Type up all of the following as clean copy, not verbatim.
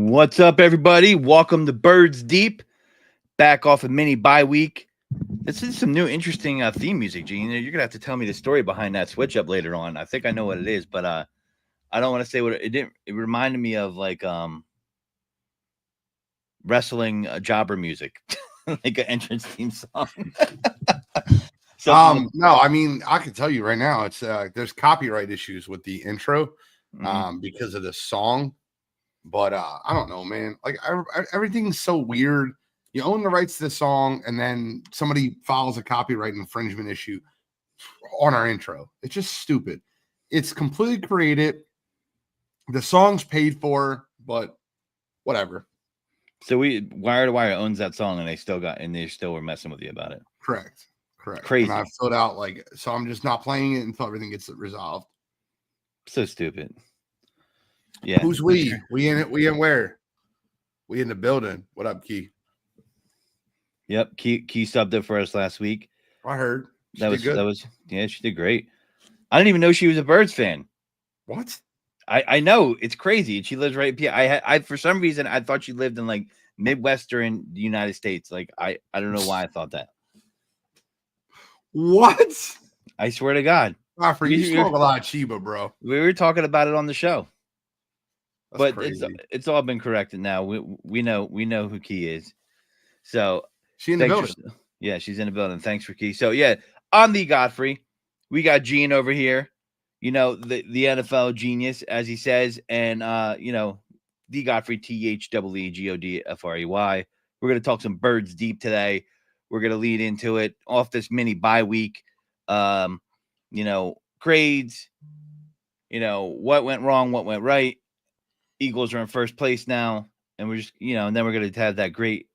What's up, everybody? Welcome to Birds Deep. Back off a mini bye week. This is some new interesting theme music, Gene. You're gonna have to tell me the story behind that switch up later on. I think I know what it is, but I don't want to say what it didn't. It reminded me of like wrestling jobber music, like an entrance theme song. No, I mean I can tell you right now, it's there's copyright issues with the intro, because of the song. But I don't know, man. Like everything's so weird. You own the rights to the song, and then somebody files a copyright infringement issue on our intro. It's just stupid. It's completely created. The song's paid for, but whatever. So Wire to Wire owns that song, and they still were messing with you about it. Correct. Crazy. And I filled out so I'm just not playing it until everything gets resolved. So stupid. Yeah. Who's we? We in it? We in where? We in the building. What up, Key? Yep. Key subbed it for us last week. I heard. That was she did great. I didn't even know she was a Birds fan. What? I know, it's crazy. She lives right here. I for some reason I thought she lived in like Midwestern United States. Like I don't know why I thought that. What? I swear to God. You smoke a lot of Chiba, bro. We were talking about it on the show. That's but crazy. it's all been corrected now. We know who Key is. So she in the building. Yeah, she's in the building. Thanks for Key. So yeah, on the Godfrey, we got Gene over here. You know, the NFL genius, as he says, and the Godfrey, THEEGODFREY. We're gonna talk some Birds Deep today. We're gonna lead into it off this mini bye week. Grades. What went wrong, what went right. Eagles are in first place now, and we're just, and then we're going to have that great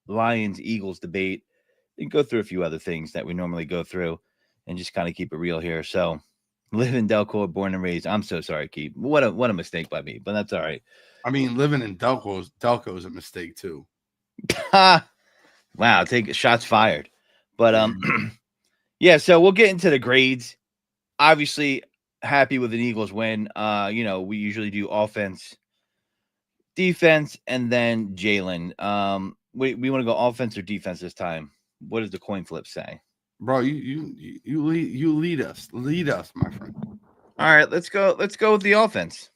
Lions-Eagles debate and go through a few other things that we normally go through and just kind of keep it real here. So, live in Delco, born and raised. I'm so sorry, Keith. What a mistake by me, but that's all right. I mean, living in Delco is a mistake too. Wow, take shots fired. But yeah, so we'll get into the grades. Obviously, happy with an Eagles win. We usually do offense, defense, and then Jalen. We want to go offense or defense this time. What does the coin flip say? Bro, you lead us, my friend. All right, let's go with the offense.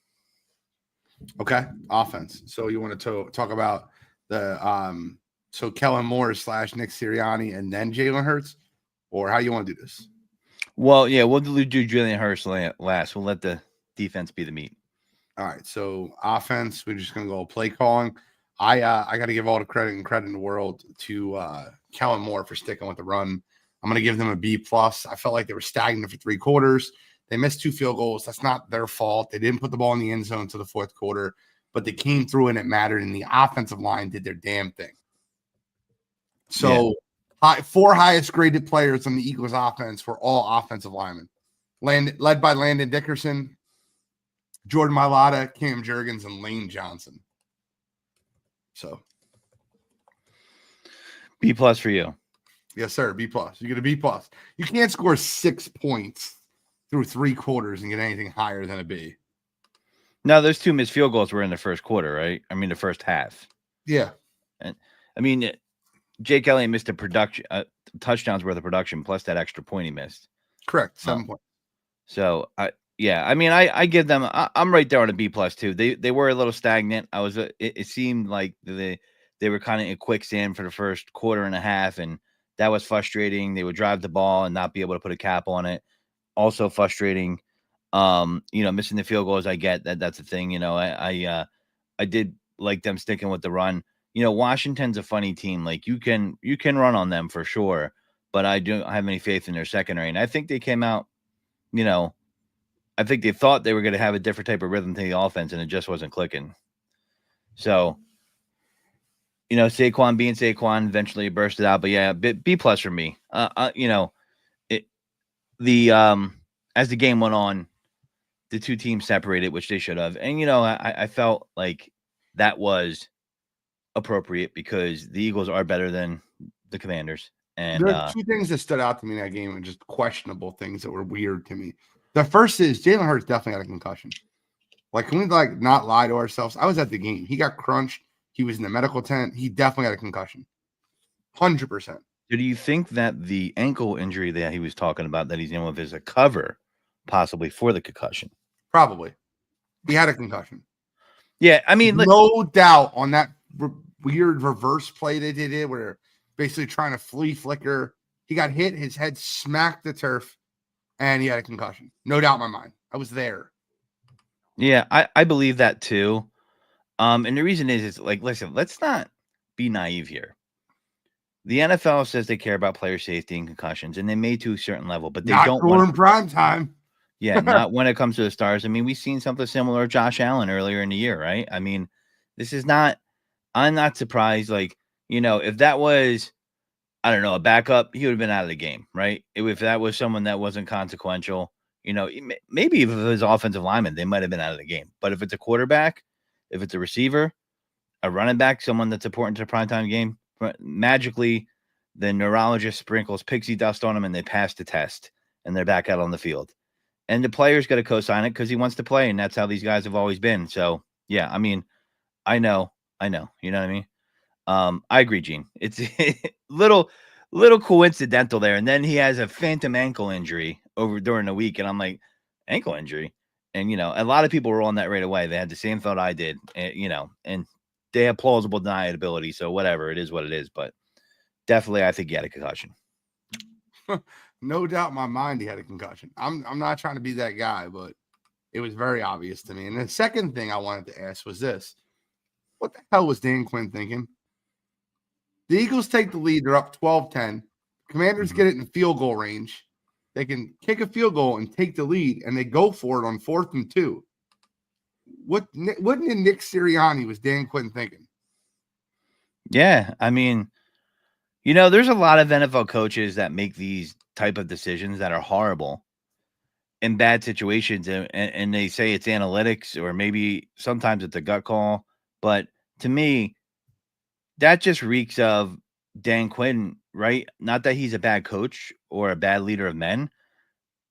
Okay, offense. So you want to talk about the so Kellen Moore / Nick Sirianni and then Jalen Hurts, or how you want to do this? Well, yeah, we'll do Jalen Hurts last. We'll let the defense be the meat. All right, so offense, we're just gonna go play calling. I got to give all the credit in the world to Kellen Moore for sticking with the run. I'm gonna give them a B+. I felt like they were stagnant for 3 quarters. They missed 2 field goals. That's not their fault. They didn't put the ball in the end zone until the 4th quarter, but they came through and it mattered. And the offensive line did their damn thing. So. Yeah. 4 highest graded players on the Eagles offense were all offensive linemen, led by Landon Dickerson, Jordan Mailata, Cam Jurgens, and Lane Johnson. So B+ for you. Yes, sir. B+. You get a B+. You can't score 6 points through 3 quarters and get anything higher than a B. Now, those 2 missed field goals were in the first quarter, right? I mean, the first half. Yeah. And I mean, Jake Elliott missed a touchdowns worth of production plus that extra point he missed. Correct, 7 points. So I give them. I'm right there on a B+ too. They were a little stagnant. It seemed like they were kind of in quicksand for the first quarter and a half, and that was frustrating. They would drive the ball and not be able to put a cap on it. Also frustrating. Missing the field goals. I get that. That's a thing. I did like them sticking with the run. Washington's a funny team. Like you can run on them for sure, but I don't have any faith in their secondary. And I think they came out, I think they thought they were going to have a different type of rhythm to the offense, and it just wasn't clicking. So, Saquon being Saquon, eventually bursted out. But yeah, B+ for me. As the game went on, the 2 teams separated, which they should have. And I felt like that was appropriate because the Eagles are better than the Commanders. And there are 2 things that stood out to me in that game, and just questionable things that were weird to me. The first is Jalen Hurts definitely had a concussion. Like, can we like not lie to ourselves? I was at the game. He got crunched. He was in the medical tent. He definitely got a concussion. 100%. Do you think that the ankle injury that he was talking about that he's in with is a cover, possibly for the concussion? Probably. He had a concussion. Yeah, I mean, no doubt on that weird reverse play they did where basically trying to flea flicker. He got hit, his head smacked the turf, and he had a concussion. No doubt in my mind. I was there. Yeah, I believe that too. And the reason is like, listen, let's not be naive here. The NFL says they care about player safety and concussions, and they may to a certain level, but they don't want in prime time. Yeah, not when it comes to the stars. I mean, we've seen something similar to Josh Allen earlier in the year, right? I mean, this is not. I'm not surprised. Like, if that was, I don't know, a backup, he would have been out of the game, right? If that was someone that wasn't consequential, maybe if it was offensive lineman, they might have been out of the game. But if it's a quarterback, if it's a receiver, a running back, someone that's important to the primetime game, magically, the neurologist sprinkles pixie dust on them and they pass the test and they're back out on the field. And the player's got to co-sign it because he wants to play, and that's how these guys have always been. So, yeah, I mean, I know. You know what I mean? I agree, Gene. It's little coincidental there. And then he has a phantom ankle injury during the week, and I'm like, ankle injury? And, a lot of people were on that right away. They had the same thought I did, and they have plausible deniability. So whatever, it is what it is. But definitely, I think he had a concussion. No doubt in my mind he had a concussion. I'm not trying to be that guy, but it was very obvious to me. And the second thing I wanted to ask was this. What the hell was Dan Quinn thinking? The Eagles take the lead. They're up 12-10. Commanders get it in field goal range. They can kick a field goal and take the lead, and they go for it on 4th and 2. What in Nick Sirianni was Dan Quinn thinking? Yeah, I mean, there's a lot of NFL coaches that make these type of decisions that are horrible in bad situations, and they say it's analytics or maybe sometimes it's a gut call. But to me, that just reeks of Dan Quinn, right? Not that he's a bad coach or a bad leader of men,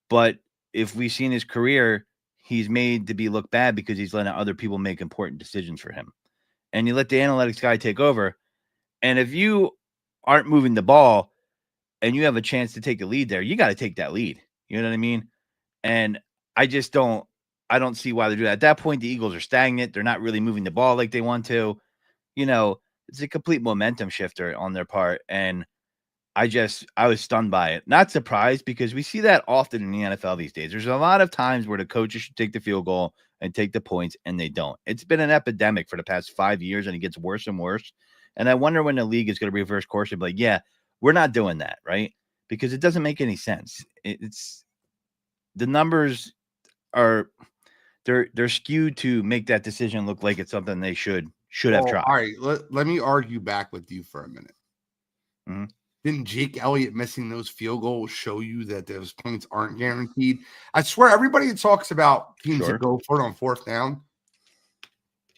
but if we've seen his career, he's made to be look bad because he's letting other people make important decisions for him. And you let the analytics guy take over. And if you aren't moving the ball and you have a chance to take a lead there, you got to take that lead. You know what I mean? And I don't see why they do that. At that point, the Eagles are stagnant. They're not really moving the ball like they want to. It's a complete momentum shifter on their part. And I was stunned by it. Not surprised because we see that often in the NFL these days. There's a lot of times where the coaches should take the field goal and take the points, and they don't. It's been an epidemic for the past 5 years, and it gets worse and worse. And I wonder when the league is going to reverse course and be like, yeah, we're not doing that, right? Because it doesn't make any sense. It's the numbers are they're skewed to make that decision look like it's something they should have tried. All right, let me argue back with you for a minute. Mm-hmm. Didn't Jake Elliott missing those field goals show you that those points aren't guaranteed? I swear, everybody that talks about teams that go for it on 4th down,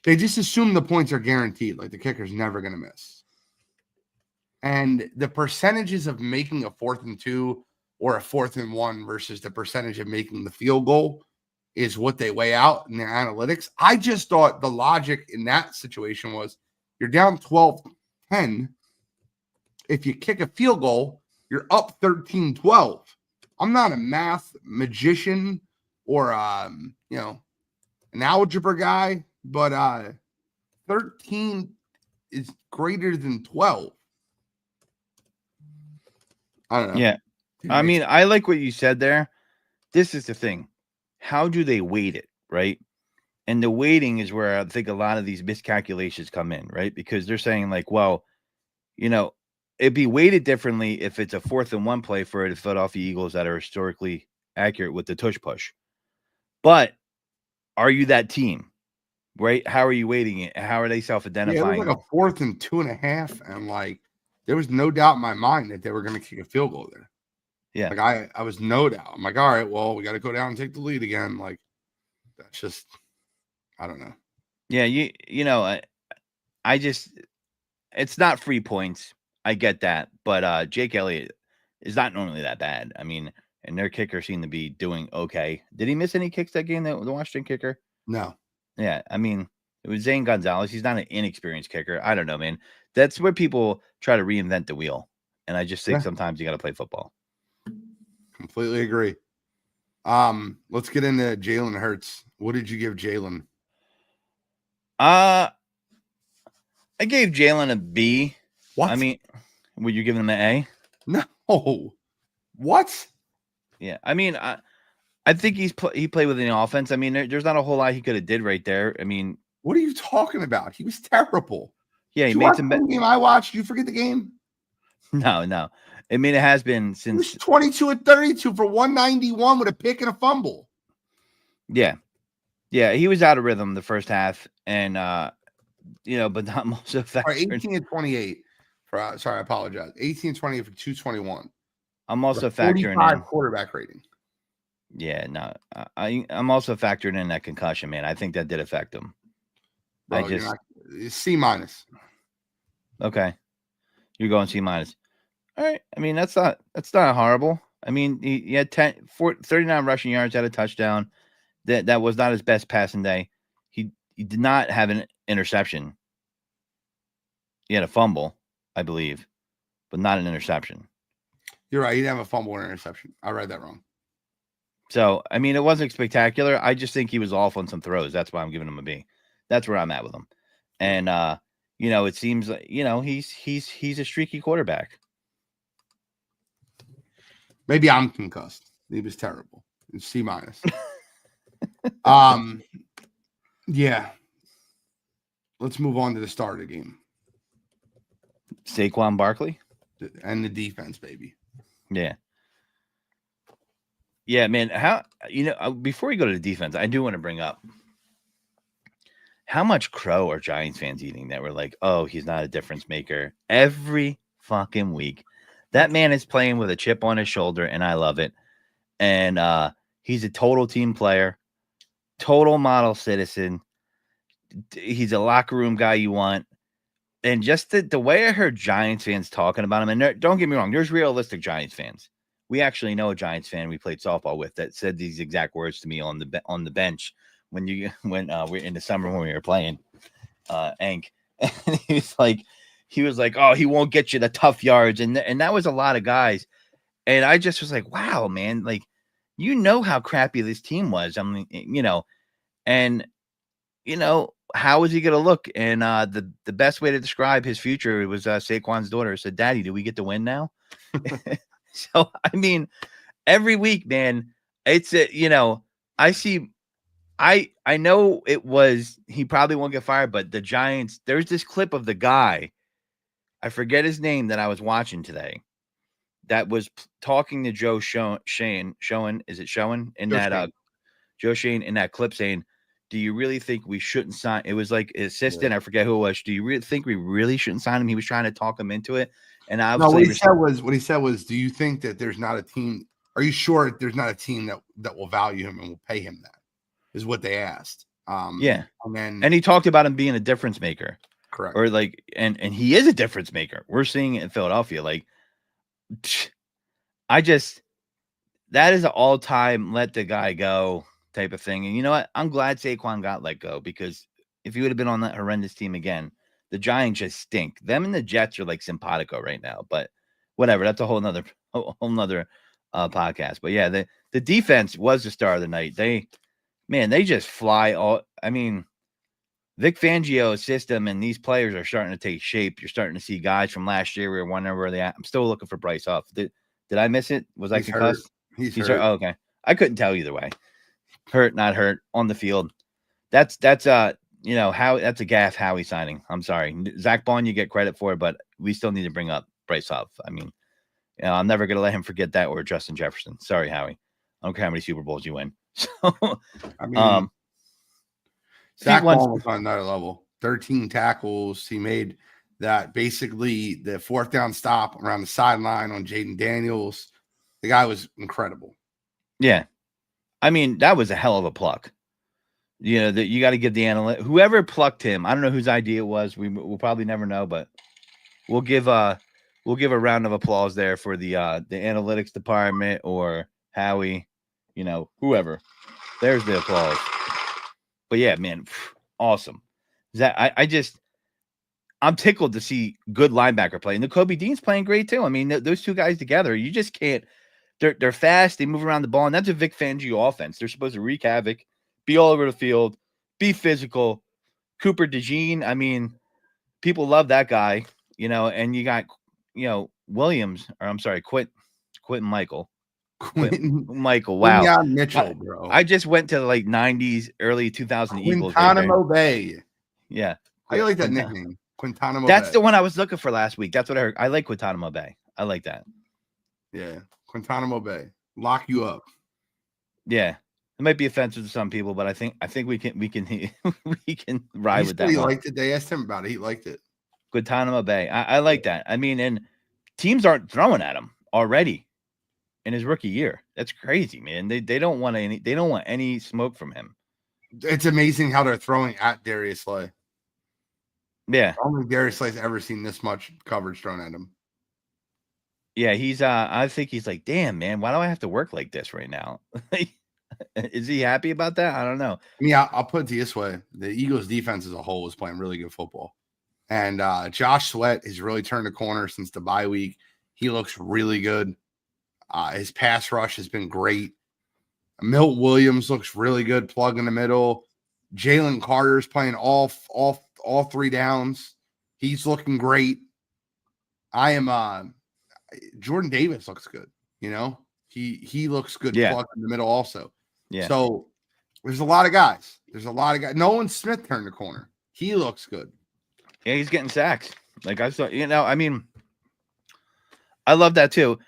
they just assume the points are guaranteed, like the kicker's never going to miss. And the percentages of making a 4th and 2 or a 4th and 1 versus the percentage of making the field goal is what they weigh out in their analytics. I just thought the logic in that situation was you're down 12-10. If you kick a field goal, you're up 13-12. I'm not a math magician or an algebra guy, but 13 is greater than 12. I don't know. Yeah. I mean, I like what you said there. This is the thing. How do they weight it, right? And the weighting is where I think a lot of these miscalculations come in, right? Because they're saying like, well, it'd be weighted differently if it's a 4th and 1 play for the Philadelphia Eagles that are historically accurate with the tush push. But are you that team, right? How are you weighting it? How are they self-identifying? Yeah, it was like a 4th and 2.5, and like there was no doubt in my mind that they were going to kick a field goal there. Yeah, like I was no doubt. I'm like, all right, well, we got to go down and take the lead again. Like that's just, I don't know. Yeah, I just, it's not free points. I get that, but Jake Elliott is not normally that bad. I mean, and their kicker seemed to be doing okay. Did he miss any kicks that game? The Washington kicker? No. Yeah, I mean, it was Zane Gonzalez. He's not an inexperienced kicker. I don't know, man. That's where people try to reinvent the wheel, and I just think sometimes you got to play football. Completely agree. Let's get into Jalen Hurts. What did you give Jalen? I gave Jalen a B. What? I mean, would you give him an A? No. What? Yeah, I mean, I think he played with an offense. I mean, there's not a whole lot he could have did right there. I mean, what are you talking about? He was terrible. Yeah, he made some. Game I watched. Did you forget the game? No. I mean, it has been since 22 and 32 for 191 with a pick and a fumble. Yeah, he was out of rhythm the first half, and but not most effective. 18 and 28. Sorry, I apologize. 18 and 28 for 221. I'm also factoring in quarterback rating. Yeah, no, I'm also factoring in that concussion, man. I think that did affect him. Bro, C minus. Okay, you're going C minus. All right. I mean, that's not horrible. I mean, he had 39 rushing yards, had a touchdown. That was not his best passing day. He did not have an interception. He had a fumble, I believe, but not an interception. You're right. He didn't have a fumble or interception. I read that wrong. So, I mean, it wasn't spectacular. I just think he was off on some throws. That's why I'm giving him a B. That's where I'm at with him. And it seems like, he's a streaky quarterback. Maybe I'm concussed. He was terrible. It's C minus. Yeah. Let's move on to the start of the game. Saquon Barkley and the defense, baby. Yeah. Yeah, man. How before we go to the defense, I do want to bring up how much crow are Giants fans eating that we're like, oh, he's not a difference maker every fucking week. That man is playing with a chip on his shoulder, and I love it. And he's a total team player, total model citizen. He's a locker room guy you want. And just the way I heard Giants fans talking about him, and don't get me wrong, there's realistic Giants fans. We actually know a Giants fan we played softball with that said these exact words to me on the bench when we're in the summer when we were playing Ank. And he was like, oh, he won't get you the tough yards. And that was a lot of guys. And I just was like, wow, man, like, how crappy this team was. I mean, how is he going to look? And the best way to describe his future was Saquon's daughter said, Daddy, do we get to win now? So, I mean, every week, man, it's I know it was, he probably won't get fired, but the Giants, there's this clip of the guy, I forget his name, that I was watching today, that was talking to Joe Schoen, is it Schoen? In that Joe Schoen in that clip saying, do you really think we shouldn't sign? It was like his assistant, I forget who it was. Do you really think we really shouldn't sign him? He was trying to talk him into it. And obviously, what he said was, do you think that there's not a team? Are you sure there's not a team that will value him and will pay him that? Is what they asked. Yeah. And he talked about him being a difference maker. Correct. Or and he is a difference maker. We're seeing it in Philadelphia. Like, that is an all-time let the guy go type of thing. And you know what? I'm glad Saquon got let go, because if he would have been on that horrendous team again, the Giants just stink. Them and the Jets are like simpatico right now, but whatever. That's a whole nother podcast. But yeah, the defense was the star of the night. They just fly all. I mean, Vic Fangio's system and these players are starting to take shape. You're starting to see guys from last year. We were wondering where they at. I'm still looking for Bryce Huff. Did I miss it? Was I concussed? He's hurt. Oh, okay. I couldn't tell either way. Hurt, not hurt, on the field. That's how that's a gaff Howie signing. I'm sorry. Zach Bond, you get credit for it, but we still need to bring up Bryce Huff. I mean, I'm never going to let him forget that, or Justin Jefferson. Sorry, Howie. I don't care how many Super Bowls you win. So, I mean, Zach Bond was on another level. 13 tackles. He made that basically the fourth down stop around the sideline on Jaden Daniels. The guy was incredible. Yeah. I mean, that was a hell of a pluck. That you got to give the analyst, whoever plucked him. I don't know whose idea it was. We'll probably never know, but we'll give a round of applause there for the analytics department or Howie, whoever. There's the applause. But yeah, man, awesome. I'm tickled to see good linebacker play, and the Kobe Dean's playing great too. I mean, those two guys together, you just can't. They're fast. They move around the ball, and that's a Vic Fangio offense. They're supposed to wreak havoc, be all over the field, be physical. Cooper DeJean, I mean, people love that guy, and you got, Williams, or I'm sorry, Quentin Michael. Quentin Michael, wow. Quinyon Mitchell, bro. I just went to like 90s, early 2000 Eagles. Guantanamo Bay. Yeah. I like that nickname. Guantanamo That's Bay. the one I was looking for last week. That's what I heard. I like Guantanamo Bay. I like that. Yeah. Guantanamo Bay. Lock you up. Yeah. It might be offensive to some people, but I think we can we can ride with that. He liked it. They asked him about it. He liked it. Guantanamo Bay. I like that. I mean, and teams aren't throwing at him already in his rookie year. That's crazy, man. They don't want any smoke from him. It's amazing how they're throwing at Darius Slay. Yeah. I don't think Darius Slay's ever seen this much coverage thrown at him. Yeah, he's I think he's like, damn, man, why do I have to work like this right now? Is he happy about that? I don't know. I mean, I'll put it this way. The Eagles defense as a whole is playing really good football. And Josh Sweat has really turned the corner since the bye week. He looks really good. His pass rush has been great. Milt Williams looks really good, plug in the middle. Jalen Carter's playing all 3 downs. He's looking great. Jordan Davis looks good. He looks good, plug in the middle also. Yeah. So there's a lot of guys. Nolan Smith turned the corner. He looks good. Yeah, he's getting sacks. Like I saw, I mean, I love that too.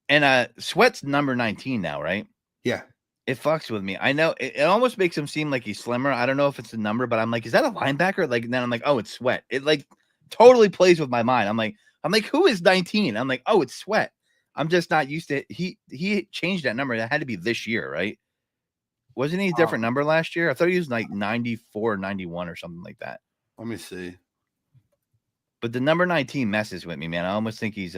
And Sweat's number 19 now, right? Yeah. It fucks with me. I know it almost makes him seem like he's slimmer. I don't know if it's the number, but I'm like, is that a linebacker? Like, and then I'm like, oh, it's Sweat. It like totally plays with my mind. I'm like, who is 19? I'm like, oh, it's Sweat. I'm just not used to it. He changed that number. That had to be this year, right? Wasn't he a different number last year? I thought he was like 94, 91 or something like that. Let me see. But the number 19 messes with me, man. I almost think he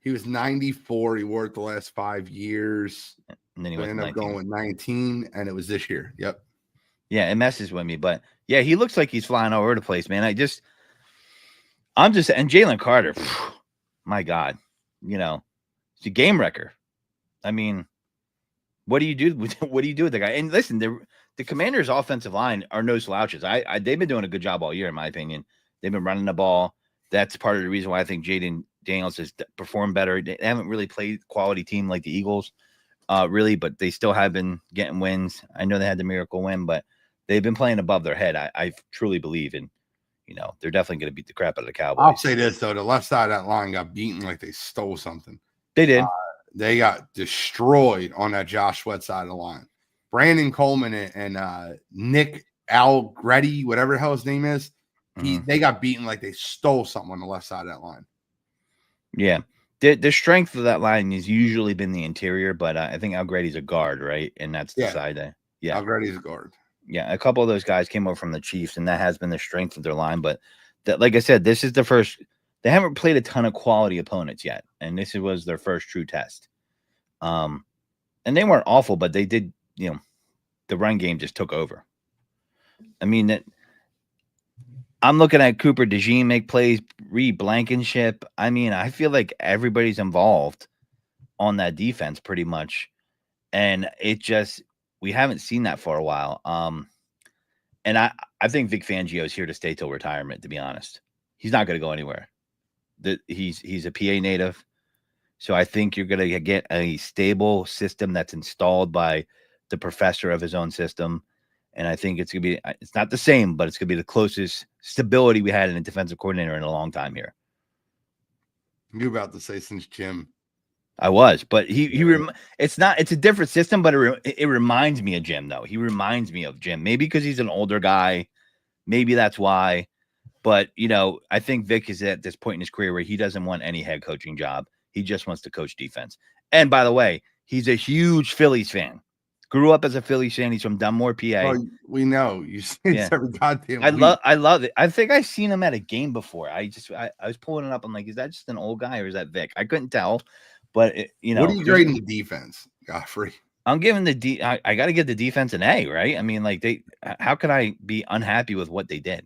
was 94. He wore it the last 5 years. And then he ended up going with 19, and it was this year. Yep. Yeah, it messes with me. But yeah, he looks like he's flying all over the place, man. And Jalen Carter, my God, it's a game wrecker. I mean, what do you do? What do you do with the guy? And listen, the Commanders' offensive line are no slouches. They've been doing a good job all year, in my opinion. They've been running the ball. That's part of the reason why I think Jaden Daniels has performed better. They haven't really played quality team like the Eagles, really, but they still have been getting wins. I know they had the miracle win, but they've been playing above their head. I truly believe in, they're definitely going to beat the crap out of the Cowboys. I'll say this, though. The left side of that line got beaten like they stole something. They did. They got destroyed on that Josh Sweat side of the line. Brandon Coleman and Nick Algretti, whatever the hell his name is, they got beaten like they stole something on the left side of that line. Yeah. The strength of that line has usually been the interior, but I think Algretti's a guard, right? And that's the side that, Algretti's a guard. Yeah, a couple of those guys came over from the Chiefs, and that has been the strength of their line. But like I said, this is the first. They haven't played a ton of quality opponents yet, and this was their first true test. And they weren't awful, but they did. The run game just took over. I mean, I'm looking at Cooper DeJean make plays, Reed Blankenship. I mean, I feel like everybody's involved on that defense pretty much, and we haven't seen that for a while. And I think Vic Fangio is here to stay till retirement, to be honest. He's not going to go anywhere. He's a PA native. So I think you're going to get a stable system that's installed by the professor of his own system. And I think it's going to be, it's not the same, but it's going to be the closest stability we had in a defensive coordinator in a long time here. You're about to say since Jim. I was, but it's a different system, but it reminds me of Jim, though. He reminds me of Jim, maybe because he's an older guy. Maybe that's why. But, I think Vic is at this point in his career where he doesn't want any head coaching job. He just wants to coach defense. And by the way, he's a huge Phillies fan. Grew up as a Phillies fan. He's from Dunmore, PA. Well, we know. You say it's every goddamn week. I love it. I think I've seen him at a game before. I was pulling it up. I'm like, is that just an old guy or is that Vic? I couldn't tell. But, what are you grading the defense, Godfrey? I'm giving I got to give the defense an A, right? I mean, like how can I be unhappy with what they did?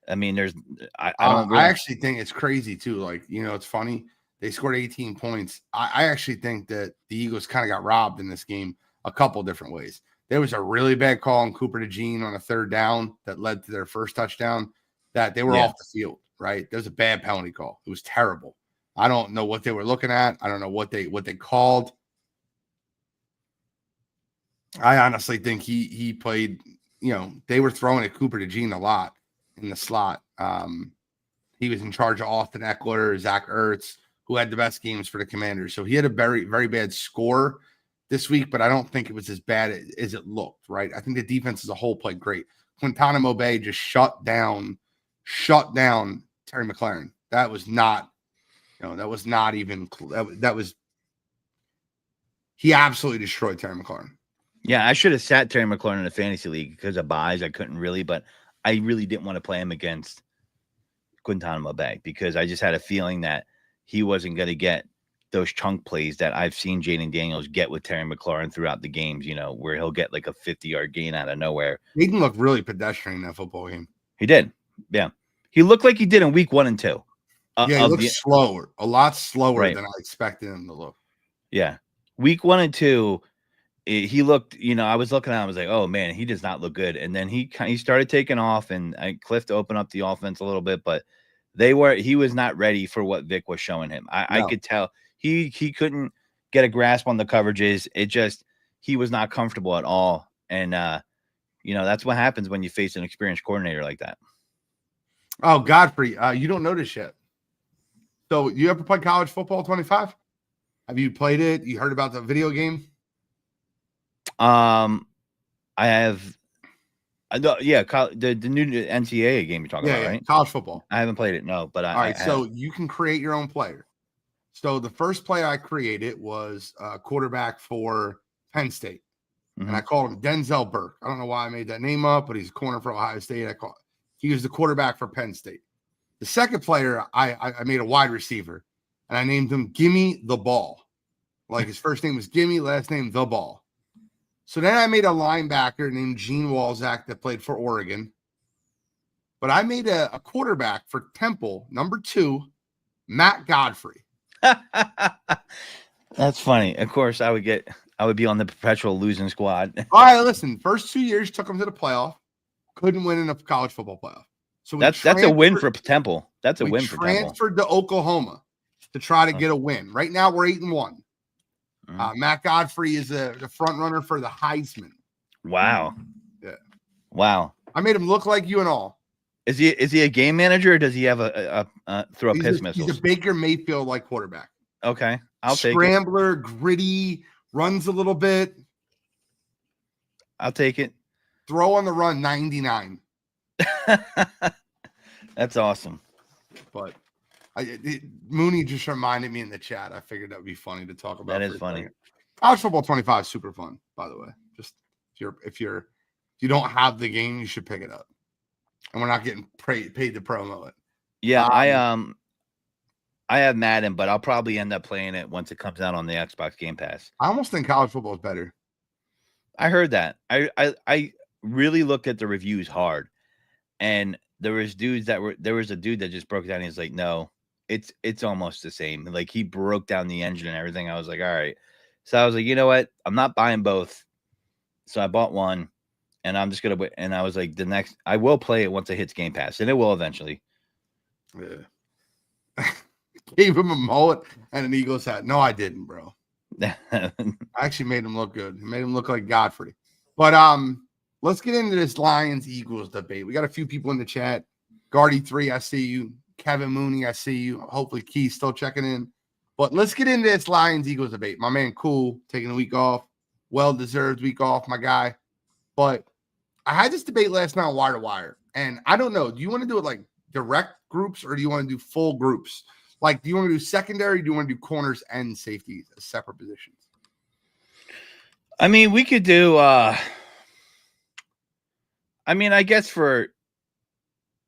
I mean, I don't I really. actually think it's crazy too. Like, it's funny. They scored 18 points. I actually think that the Eagles kind of got robbed in this game a couple different ways. There was a really bad call on Cooper DeJean on a third down that led to their first touchdown that they were Yeah. off the field, right? There was a bad penalty call. It was terrible. I don't know what they were looking at. I don't know what they called. I honestly think he played, they were throwing at Cooper DeJean a lot in the slot. He was in charge of Austin Eckler, Zach Ertz, who had the best games for the Commanders. So he had a very, very bad score this week, but I don't think it was as bad as it looked, right? I think the defense as a whole played great. Guantanamo Bay just shut down Terry McLaurin. That was not, that was not even, that was, he absolutely destroyed Terry McLaurin. Yeah, I should have sat Terry McLaurin in a fantasy league because of buys. I couldn't really, but I really didn't want to play him against Guantanamo Bay because I just had a feeling that he wasn't going to get those chunk plays that I've seen Jaden Daniels get with Terry McLaurin throughout the games, where he'll get like a 50-yard gain out of nowhere. He can look really pedestrian in that football game. He did. Yeah. He looked like he did in week 1 and 2. Yeah, he looked slower, a lot slower than I expected him to look. Yeah. Week 1 and 2, he looked, I was looking at him, I was like, oh man, he does not look good. And then he started taking off, and Cliff opened up the offense a little bit, but he was not ready for what Vic was showing him. I could tell he couldn't get a grasp on the coverages. He was not comfortable at all. And, that's what happens when you face an experienced coordinator like that. Oh, Godfrey, you don't know this yet. So you ever played college football 25? Have you played it? You heard about the video game? I have. Yeah, the new NCAA game you're talking about, right? College football. I haven't played it, no, but all right. So you can create your own player. So the first player I created was a quarterback for Penn State, and I called him Denzel Burke. I don't know why I made that name up, but he's a corner for Ohio State. He was the quarterback for Penn State. The second player, I made a wide receiver, and I named him Gimme the Ball. Like his first name was Gimme, last name The Ball. So then I made a linebacker named Gene Walzak that played for Oregon. But I made a quarterback for Temple, number 2, Matt Godfrey. That's funny. Of course, I would be on the perpetual losing squad. All right, listen. First 2 years took him to the playoff. Couldn't win in a college football playoff. So that's a win for Temple. That's a win for Temple. Transferred to Oklahoma to try to get a win. Right now, we're 8-1. Matt Godfrey is the front runner for the Heisman. Wow. Yeah. Wow. I made him look like you and all. Is he a game manager, or does he have a throw piss missiles? He's a Baker Mayfield like quarterback. Okay, I'll take it. Scrambler, gritty, runs a little bit. I'll take it. Throw on the run, 99. That's awesome. But Mooney just reminded me in the chat. I figured that would be funny to talk about. That is funny. College football 25 is super fun, by the way. Just if you don't have the game, you should pick it up. And we're not getting paid to promo it. Yeah, I have Madden, but I'll probably end up playing it once it comes out on the Xbox Game Pass. I almost think college football is better. I heard that. I really looked at the reviews hard, and there was a dude that just broke it down. He's like, no, it's almost the same. Like, he broke down the engine and everything. I was like, all right. So I was like, you know what? I'm not buying both. So I bought one, and I'm just gonna wait. And I was like, I will play it once it hits Game Pass, and it will eventually. Yeah. Gave him a mullet and an Eagles hat. No, I didn't, bro. I actually made him look good. Made him look like Godfrey. But let's get into this Lions-Eagles debate. We got a few people in the chat. Guardy3, I see you. Kevin Mooney, I see you. Hopefully Key's still checking in. But let's get into this Lions-Eagles debate. My man Cool taking a week off. Well-deserved week off, my guy. But I had this debate last night on Wire to Wire. And I don't know. Do you want to do it like direct groups, or do you want to do full groups? Like, do you want to do secondary? Or do you want to do corners and safeties as separate positions? I mean, we could do. I guess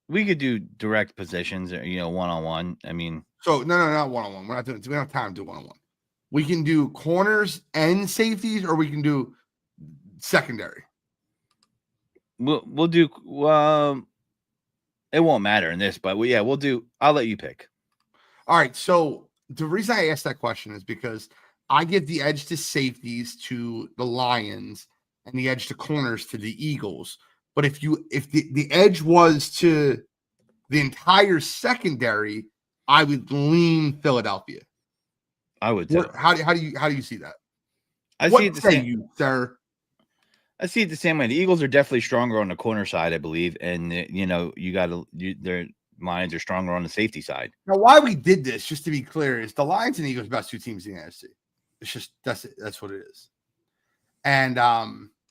we could do direct positions, or 1-on-1. I mean, so no, not 1-on-1. We don't have time to do 1-on-1. We can do corners and safeties, or we can do secondary. We'll do. It won't matter in this, but we'll do. I'll let you pick. All right. So the reason I asked that question is because I give the edge to safeties to the Lions and the edge to corners to the Eagles. But if the edge was to the entire secondary, I would lean Philadelphia. I would too. How do you see that? I see it the same. You, sir? I see it the same way. The Eagles are definitely stronger on the corner side, I believe, and their Lions are stronger on the safety side. Now, why we did this, just to be clear, is the Lions and Eagles best two teams in the NFC. It's just that's what it is. And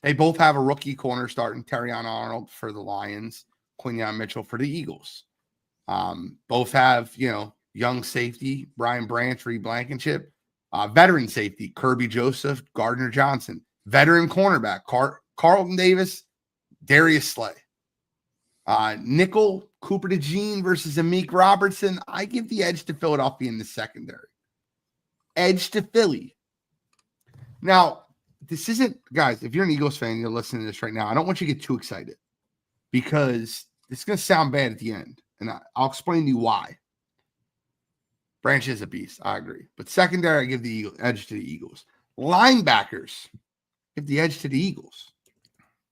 they both have a rookie corner starting, Terrion Arnold for the Lions, Quinyon Mitchell for the Eagles. Both have young safety Brian Branch, Reed Blankenship, veteran safety Kirby Joseph, Gardner Johnson, veteran cornerback Carlton Davis, Darius Slay. Nickel, Cooper DeJean versus Amik Robertson. I give the edge to Philadelphia in the secondary. Edge to Philly. Now, this isn't, guys, if you're an Eagles fan, you're listening to this right now, I don't want you to get too excited because it's going to sound bad at the end. And I'll explain to you why. Branch is a beast. I agree. But secondary, I give the edge to the Eagles. Linebackers, give the edge to the Eagles.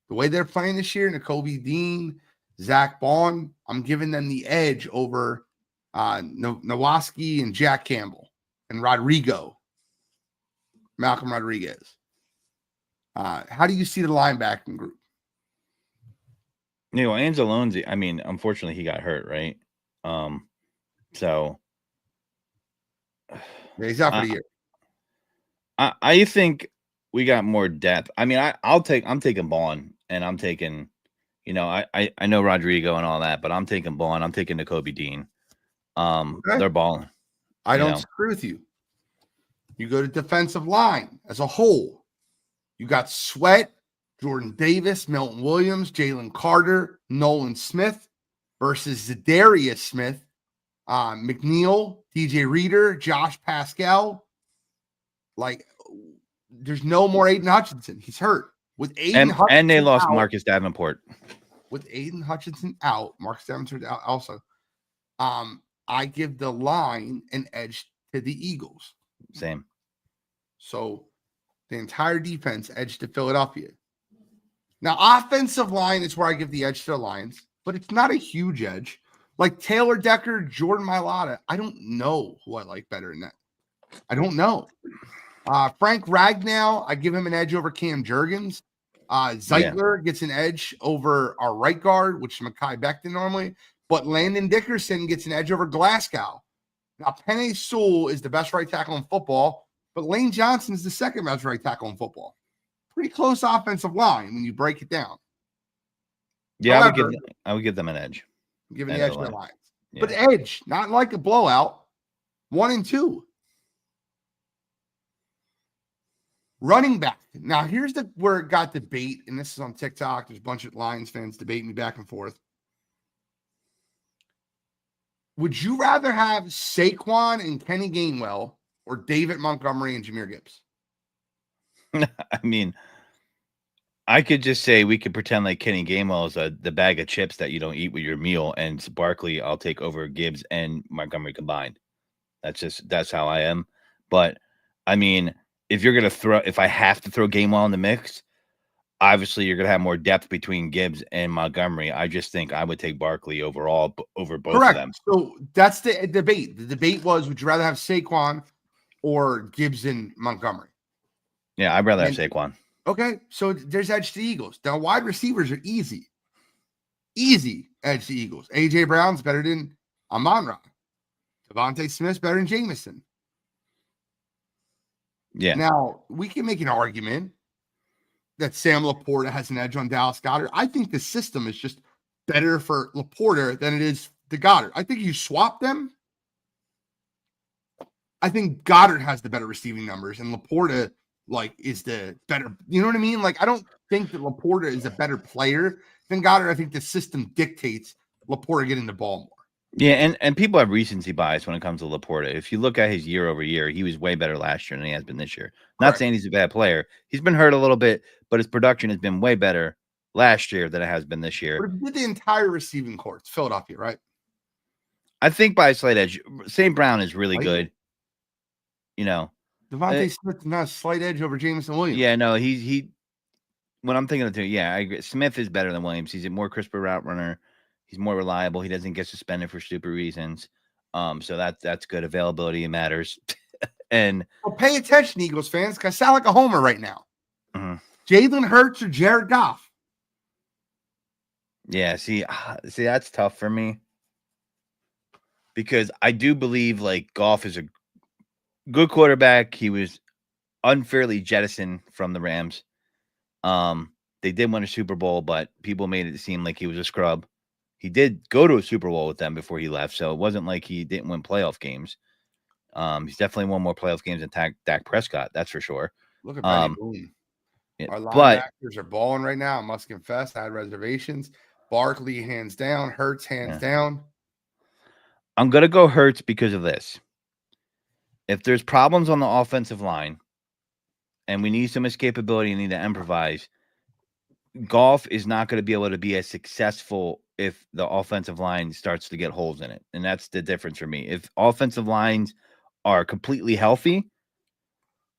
The way they're playing this year, Nakobe Dean, Zach Bond, I'm giving them the edge over Nowaski and Jack Campbell and Malcolm Rodriguez. How do you see the linebacking group? Anzalone, I mean, unfortunately, he got hurt, right? So yeah, he's out for the year. I think we got more depth. I mean, I'm taking Bond, and I'm taking, I know Rodrigo and all that, but I'm taking Bond. I'm taking Nakobe Dean. Okay. They're balling. I don't disagree with you. You go to defensive line as a whole. You got Sweat, Jordan Davis, Milton Williams, Jalen Carter, Nolan Smith versus Zadarius Smith, McNeil, DJ Reader, Josh Pascal. Like, there's no more Aiden Hutchinson. He's hurt. With Aiden Hutchinson and they lost out, Marcus Davenport. With Aiden Hutchinson out, Marcus Davenport out also. I give the line an edge to the Eagles. Same. So the entire defense edge to Philadelphia. Now, offensive line is where I give the edge to the Lions, but it's not a huge edge. Like Taylor Decker, Jordan Mailata, I don't know who I like better than that. I don't know. Frank Ragnow, I give him an edge over Cam Jurgens. Zeitler gets an edge over our right guard, which is Mekhi Becton normally, but Landon Dickerson gets an edge over Glasgow. Now, Penei Sewell is the best right tackle in football, but Lane Johnson is the second best right tackle in football. Pretty close offensive line when you break it down. Yeah, however, I would give them an edge. Giving the edge to the Lions. Yeah. But edge, not like a blowout. 1 and 2. Running back. Now, here's where it got debate, and this is on TikTok. There's a bunch of Lions fans debating me back and forth. Would you rather have Saquon and Kenny Gainwell or David Montgomery and Jahmyr Gibbs? I mean, I could just say we could pretend like Kenny Gainwell is the bag of chips that you don't eat with your meal, and Barkley I'll take over Gibbs and Montgomery combined. That's how I am. But I mean, if I have to throw Gainwell in the mix, obviously you're gonna have more depth between Gibbs and Montgomery. I just think I would take Barkley overall over both of them. So that's the debate. The debate was, would you rather have Saquon or Gibbs and Montgomery? Yeah, I'd rather have Saquon. Okay, so there's edge to the Eagles. Now, wide receivers are easy. Easy edge to the Eagles. A.J. Brown's better than Amon-Ra. Devontae Smith's better than Jameson. Yeah. Now, we can make an argument that Sam Laporta has an edge on Dallas Goedert. I think the system is just better for Laporta than it is to Goddard. I think you swap them. I think Goddard has the better receiving numbers, and Laporta is the better. You know what I mean? I don't think that Laporta is a better player than Goddard. I think the system dictates Laporta getting the ball more. Yeah, and people have recency bias when it comes to Laporta. If you look at his year over year, he was way better last year than he has been this year. Not Correct. saying he's a bad player. He's been hurt a little bit, but his production has been way better last year than it has been this year. But if you did the entire receiving corps, it's Philadelphia, right? I think by a slight edge, St. Brown is really Slight good. You know, Devontae Smith is not a slight edge over Jameson Williams. yeah, no, he. When I'm thinking of it, yeah, I agree. Smith is better than Williams. He's a more crisper route runner. He's more reliable. He doesn't get suspended for stupid reasons. So that's good. Availability matters. And well, pay attention, Eagles fans, because I sound like a homer right now. Mhm. Jalen Hurts or Jared Goff? Yeah, see, that's tough for me because I do believe like Goff is a good quarterback. He was unfairly jettisoned from the Rams. They did win a Super Bowl, but people made it seem like he was a scrub. He did go to a Super Bowl with them before he left, so it wasn't like he didn't win playoff games. He's definitely won more playoff games than Dak Prescott, that's for sure. Look at Benny Boone. Yeah, Our but linebackers are balling right now. I must confess, I had reservations. Barkley, hands down. Hurts, hands down. I'm going to go Hurts because of this. If there's problems on the offensive line and we need some escapability and need to improvise, Goff is not going to be able to be as successful if the offensive line starts to get holes in it. And that's the difference for me. If offensive lines are completely healthy,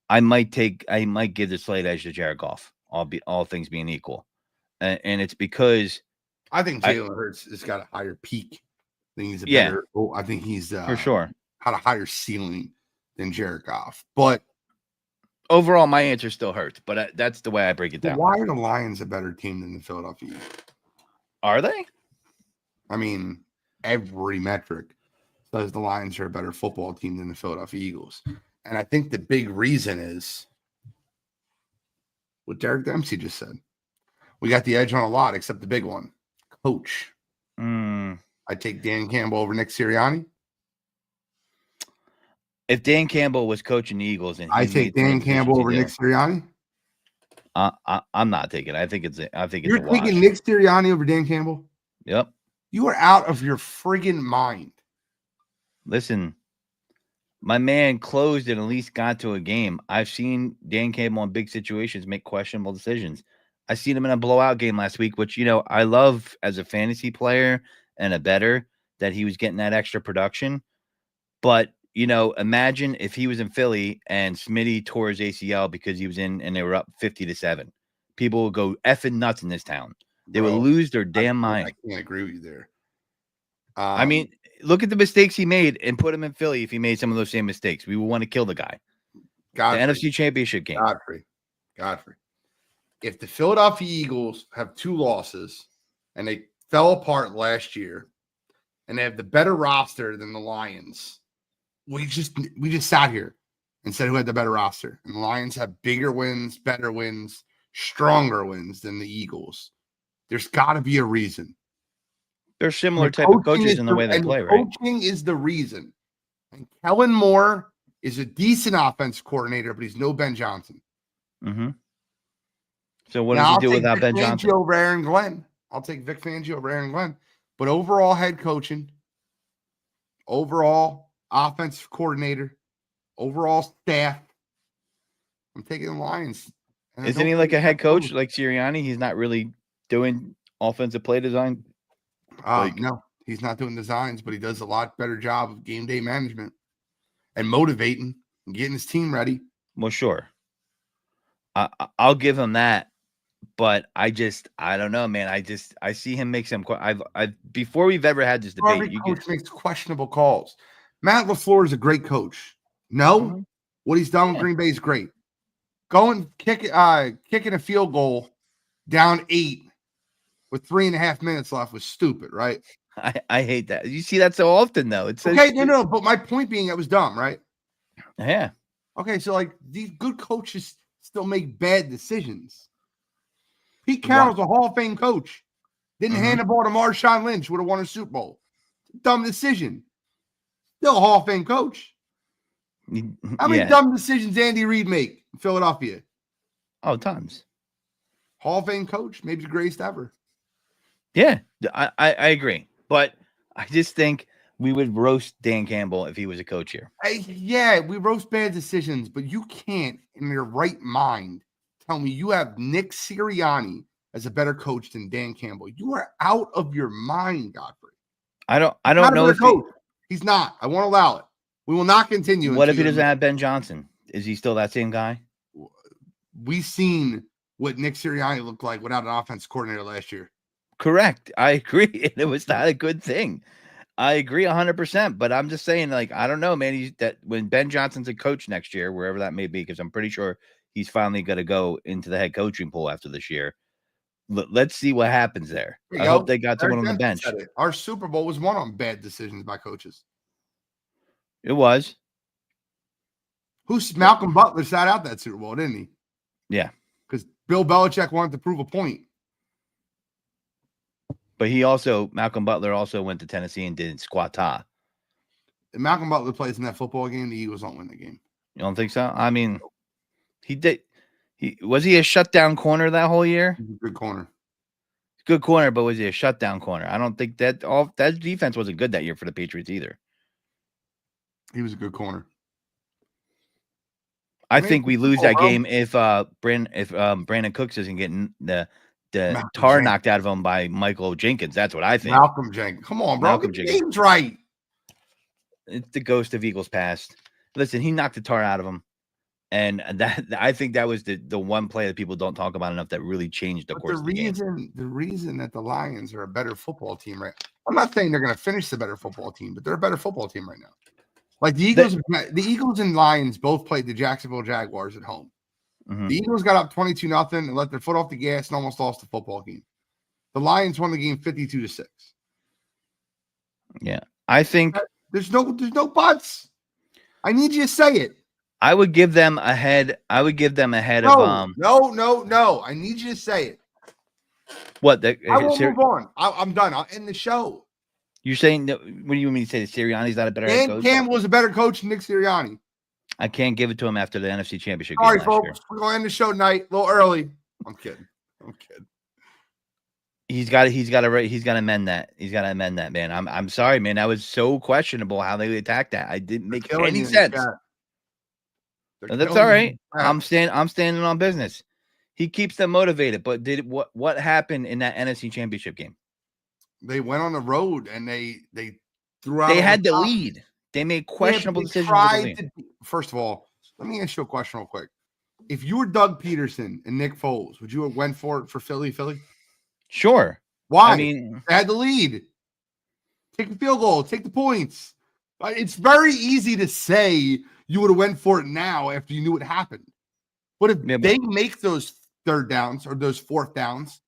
I might give the slight edge to Jared Goff, all things being equal. And it's because I think Jalen Hurts has got a higher peak. I think he's I think he's for sure had a higher ceiling than Jared Goff. But overall, my answer still hurts. But that's the way I break it down. Why are the Lions a better team than the Philadelphia Eagles? Are they? I mean, every metric says the Lions are a better football team than the Philadelphia Eagles. And I think the big reason is what Derek Dempsey just said. We got the edge on a lot, except the big one. Coach. I take Dan Campbell over Nick Sirianni. If Dan Campbell was coaching the Eagles, and I take Dan Campbell over Nick Sirianni. I'm not taking it. I think it's You're taking Nick Sirianni over Dan Campbell? Yep. You are out of your friggin' mind. Listen, my man closed and at least got to a game. I've seen Dan Campbell in big situations make questionable decisions. I seen him in a blowout game last week, which, I love as a fantasy player and a bettor that he was getting that extra production. But, imagine if he was in Philly and Smitty tore his ACL because he was in and they were up 50-7. People would go effing nuts in this town. They would lose their damn mind. I can't agree with you there. I mean, look at the mistakes he made and put him in Philly if he made some of those same mistakes. We would want to kill the guy. Godfrey, the NFC Championship game. Godfrey. If the Philadelphia Eagles have 2 losses and they fell apart last year and they have the better roster than the Lions, we just sat here and said who had the better roster. And the Lions have bigger wins, better wins, stronger wins than the Eagles. There's got to be a reason. They're similar type of coaches in the way they play, right? Coaching is the reason. And Kellen Moore is a decent offense coordinator, but he's no Ben Johnson. Mm-hmm. So what does he do without Ben Johnson? Over Aaron Glenn. I'll take Vic Fangio over Aaron Glenn. But overall head coaching, overall offensive coordinator, overall staff, I'm taking the Lions. Isn't he like a head coach like Sirianni? He's not really doing offensive play design? No, he's not doing designs, but he does a lot better job of game day management and motivating and getting his team ready. Well, sure. I'll give him that, but I don't know, man. I see him make some. Before we've ever had this debate, Every coach makes questionable calls. Matt LaFleur is a great coach. No, what he's done with Green Bay is great. Going kicking a field goal down 8 with 3.5 minutes left was stupid, right? I hate that. You see that so often, though. It's okay. No. But my point being, it was dumb, right? Yeah. Okay, so like these good coaches still make bad decisions. Pete Carroll's a Hall of Fame coach. Didn't hand the ball to Marshawn Lynch, would have won a Super Bowl. Dumb decision. Still a Hall of Fame coach. How many dumb decisions Andy Reid make in Philadelphia? Oh, tons. Hall of Fame coach, maybe the greatest ever. Yeah, I agree. But I just think We would roast Dan Campbell if he was a coach here. Yeah, we roast bad decisions, but you can't, in your right mind, tell me you have Nick Sirianni as a better coach than Dan Campbell. You are out of your mind, Godfrey. I don't Not a know better if coach. He's not. I won't allow it. We will not continue. What if he doesn't have Ben Johnson? Is he still that same guy? We've seen what Nick Sirianni looked like without an offense coordinator last year. Correct. I agree. It was not a good thing. I agree 100%. But I'm just saying, like, I don't know, man. That when Ben Johnson's a coach next year, wherever that may be, because I'm pretty sure he's finally going to go into the head coaching pool after this year. Let's see what happens there. I hope they got someone on the bench. Our Super Bowl was won on bad decisions by coaches. It was. Malcolm Butler sat out that Super Bowl, didn't he? Yeah. Because Bill Belichick wanted to prove a point. But Malcolm Butler also went to Tennessee and did squat-ta. If Malcolm Butler plays in that football game, the Eagles don't win the game. You don't think so? I mean, he did. Was he a shutdown corner that whole year? Good corner. Good corner, but was he a shutdown corner? I don't think that defense wasn't good that year for the Patriots either. He was a good corner. I think we lose that game if Brandon Cooks isn't getting the tar knocked out of him by Michael Jenkins. That's what I think. Malcolm Jenkins. Come on, bro. Get the names right. It's the ghost of Eagles past. Listen, he knocked the tar out of him. And I think that was the one play that people don't talk about enough that really changed the course of the game. The reason that the Lions are a better football team, right? I'm not saying they're going to finish the better football team, but they're a better football team right now. Like the Eagles and Lions both played the Jacksonville Jaguars at home. Mm-hmm. The Eagles got up 22-0 and let their foot off the gas and almost lost the football game. The Lions won the game 52-6. Yeah, I think there's no buts. I need you to say it. I would give them ahead. I would give them ahead of No. I need you to say it. What? I won't move on. I'm done. I'll end the show. You're saying that? What do you mean? Say that Sirianni's not a better head coach? Dan Campbell was a better coach than Nick Sirianni. I can't give it to him after the NFC Championship. Sorry, folks. We're going to end the show tonight a little early. I'm kidding. He's got to amend that. He's got to amend that, man. I'm sorry, man. That was so questionable how they attacked that. I didn't make any sense. That's all right. I'm standing on business. He keeps them motivated. But what happened in that NFC Championship game? They went on the road and they threw out. They had the lead. They made questionable decisions. First of all, let me ask you a question real quick. If you were Doug Peterson and Nick Foles, would you have went for it for Philly? Sure. Why? I mean, they had the lead. Take the field goal. Take the points. It's very easy to say you would have went for it now after you knew what happened. But if they make those third downs or those fourth downs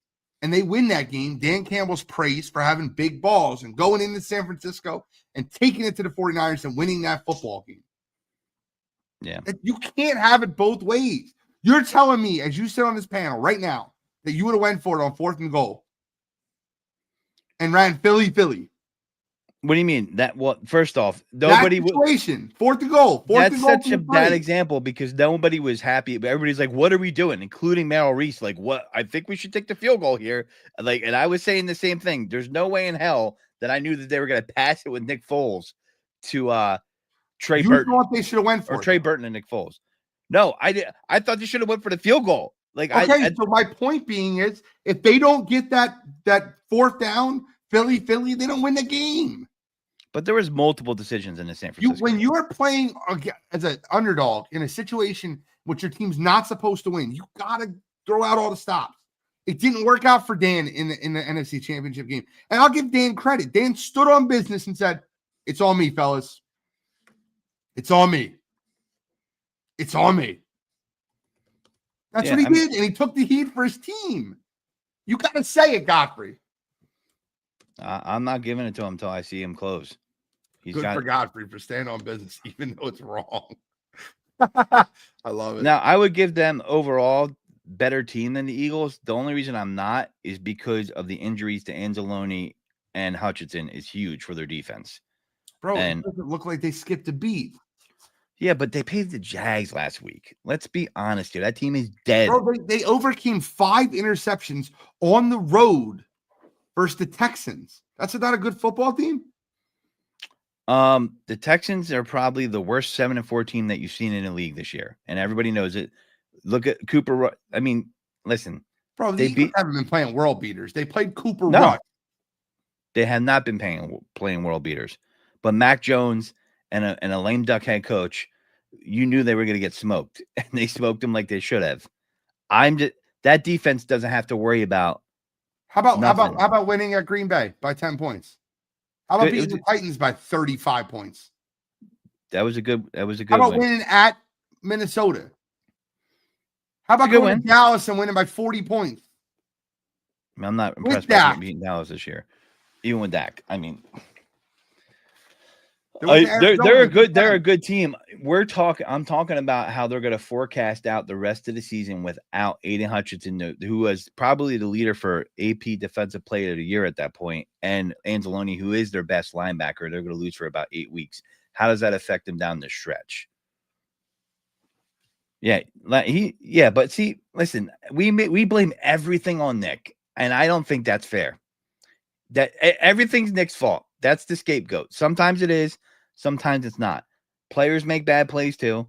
and they win that game, Dan Campbell's praised for having big balls and going into San Francisco and taking it to the 49ers and winning that football game. Yeah. You can't have it both ways. You're telling me, as you sit on this panel right now, that you would have went for it on 4th and goal and ran Philly. What do you mean? First off, nobody would. 4th and goal. That's such a bad example because nobody was happy. But everybody's like, "What are we doing?" Including Merrill Reese. Like, what? I think we should take the field goal here. Like, and I was saying the same thing. There's no way in hell that I knew that they were going to pass it with Nick Foles to Trey Burton. You thought they should have went for Trey Burton and Nick Foles. No, I did. I thought they should have went for the field goal. Like, so my point being is, if they don't get that 4th down, Philly, they don't win the game. But there was multiple decisions in the San Francisco. When you are playing as an underdog in a situation which your team's not supposed to win, you got to throw out all the stops. It didn't work out for Dan in the NFC Championship game. And I'll give Dan credit. Dan stood on business and said, "It's on me, fellas. It's on me. It's on me." That's what he did, and he took the heat for his team. You got to say it, Godfrey. I'm not giving it to him until I see him close. Good for Godfrey for staying on business, even though it's wrong. I love it. Now, I would give them overall better team than the Eagles. The only reason I'm not is because of the injuries to Anzalone and Hutchinson is huge for their defense. Bro, it doesn't look like they skipped a beat. Yeah, but they played the Jags last week. Let's be honest here. That team is dead. Bro, they overcame 5 interceptions on the road versus the Texans. That's not a good football team? The Texans are probably the worst 7-4 team that you've seen in the league this year, and everybody knows it. Look at Cooper. I mean, listen, Bro, the they Eagles beat haven't been playing world beaters. They played Cooper no, Rush. they have not been playing world beaters. But Mac Jones and a lame duck head coach, you knew they were going to get smoked, and they smoked them like they should have. That defense doesn't have to worry about. How about nothing. winning at Green Bay by 10 points? How about beating the Titans by 35 points? That was a good How about win. winning at Minnesota? How about going to Dallas and winning by 40 points? I'm not impressed by beating Dallas this year, even with Dak. I mean, they're a good team. I'm talking about how they're going to forecast out the rest of the season without Aiden Hutchinson, who was probably the leader for AP Defensive Player of the Year at that point, and Anzalone, who is their best linebacker. They're going to lose for about 8 weeks. How does that affect them down the stretch? Yeah, but see, listen, we blame everything on Nick, and I don't think that's fair. That everything's Nick's fault. That's the scapegoat. Sometimes it is, sometimes it's not. Players make bad plays too,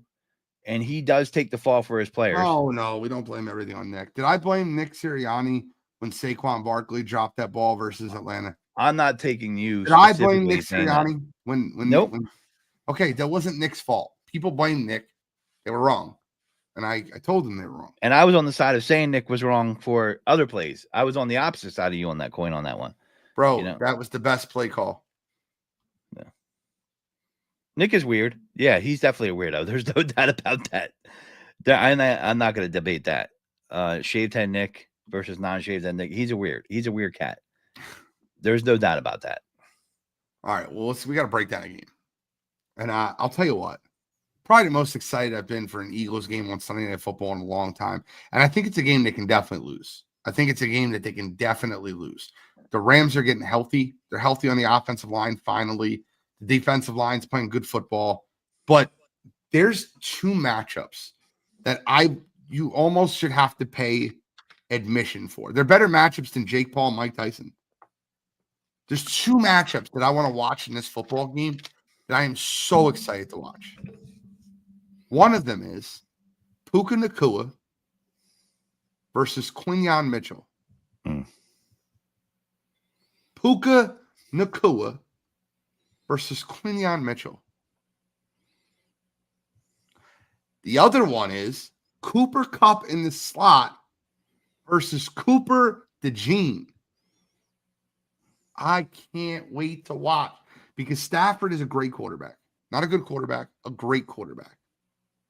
and he does take the fall for his players. Oh no, we don't blame everything on Nick. Did I blame Nick Sirianni when Saquon Barkley dropped that ball versus Atlanta? I'm not taking you. Did I blame Nick Sirianni when nope? Okay, that wasn't Nick's fault. People blame Nick. They were wrong. And I told them they were wrong. And I was on the side of saying Nick was wrong for other plays. I was on the opposite side of you on that coin on that one. Bro, that was the best play call. Yeah. Nick is weird. Yeah, he's definitely a weirdo. There's no doubt about that. I'm not going to debate that. Shaved head Nick versus non-shaved head Nick. He's a weird cat. There's no doubt about that. All right. Well, we got to break down a game. And I'll tell you what. Probably the most excited I've been for an Eagles game on Sunday Night Football in a long time. And I think it's a game they can definitely lose. I think it's a game that they can definitely lose. The Rams are getting healthy. They're healthy on the offensive line finally. The defensive line's playing good football. But there's 2 matchups that you almost should have to pay admission for. They're better matchups than Jake Paul and Mike Tyson. There's 2 matchups that I want to watch in this football game that I am so excited to watch. One of them is Puka Nacua versus Quinyon Mitchell. Puka Nacua versus Quinyon Mitchell. The other one is Cooper Kupp in the slot versus Cooper DeJean. I can't wait to watch because Stafford is a great quarterback. Not a good quarterback, a great quarterback.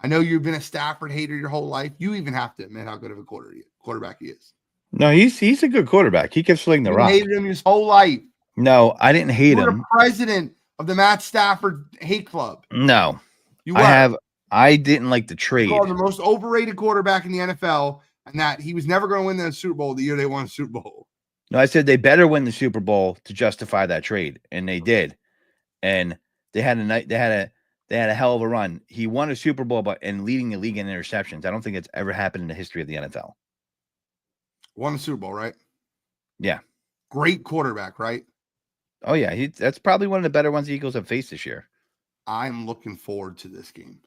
I know you've been a Stafford hater your whole life. You even have to admit how good of a quarterback he is. No, he's a good quarterback. He can sling the rock. You hated him his whole life. No, I didn't hate him. You were the president of the Matt Stafford hate club. No, you were. I didn't like the trade. You called the most overrated quarterback in the NFL, and that he was never going to win the Super Bowl the year they won the Super Bowl. No, I said they better win the Super Bowl to justify that trade, and they did. And they had a hell of a run. He won a Super Bowl and leading the league in interceptions. I don't think it's ever happened in the history of the NFL. Won the Super Bowl, right? Yeah. Great quarterback, right? Oh, yeah. That's probably one of the better ones the Eagles have faced this year. I'm looking forward to this game.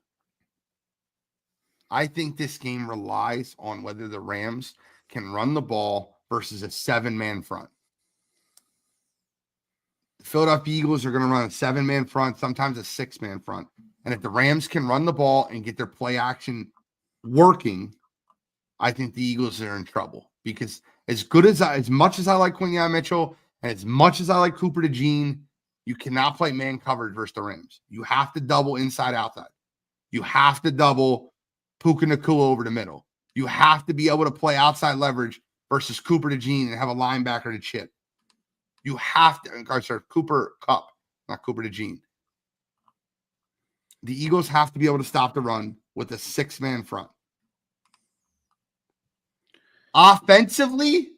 I think this game relies on whether the Rams can run the ball versus a 7-man front. The Philadelphia Eagles are going to run a 7-man front, sometimes a 6-man front. And if the Rams can run the ball and get their play action working, I think the Eagles are in trouble. Because as much as I like Quinyon Mitchell and as much as I like Cooper DeJean, you cannot play man coverage versus the Rams. You have to double inside outside. You have to double Puka Nacua over the middle. You have to be able to play outside leverage versus Cooper DeJean and have a linebacker to chip. You have to, Cooper Kupp, not Cooper DeJean. The Eagles have to be able to stop the run with a 6-man front. Offensively,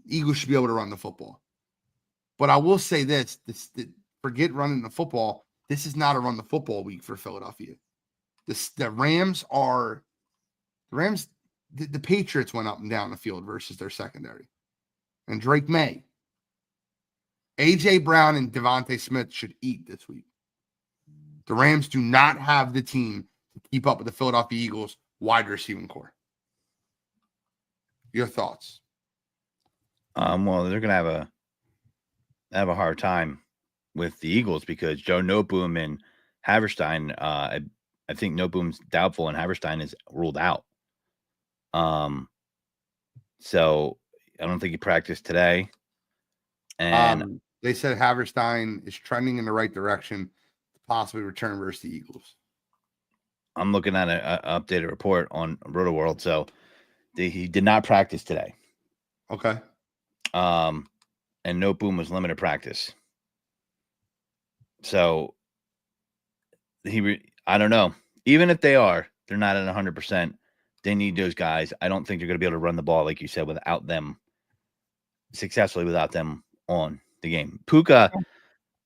Eagles should be able to run the football. But I will say this forget running the football. This is not a run the football week for Philadelphia. The Patriots went up and down the field versus their secondary. And Drake May. A.J. Brown and Devontae Smith should eat this week. The Rams do not have the team to keep up with the Philadelphia Eagles wide receiving core. Your thoughts? Well, they're gonna have a hard time with the Eagles because Joe Noteboom and Haverstein. I think Noteboom's doubtful and Haverstein is ruled out. So I don't think he practiced today. And they said Haverstein is trending in the right direction to possibly return versus the Eagles. I'm looking at an updated report on RotoWorld. So he did not practice today. Okay. And Noteboom was limited practice. So I don't know. Even if they're not at 100%. They need those guys. I don't think they're going to be able to run the ball, like you said, successfully without them on the game. Puka,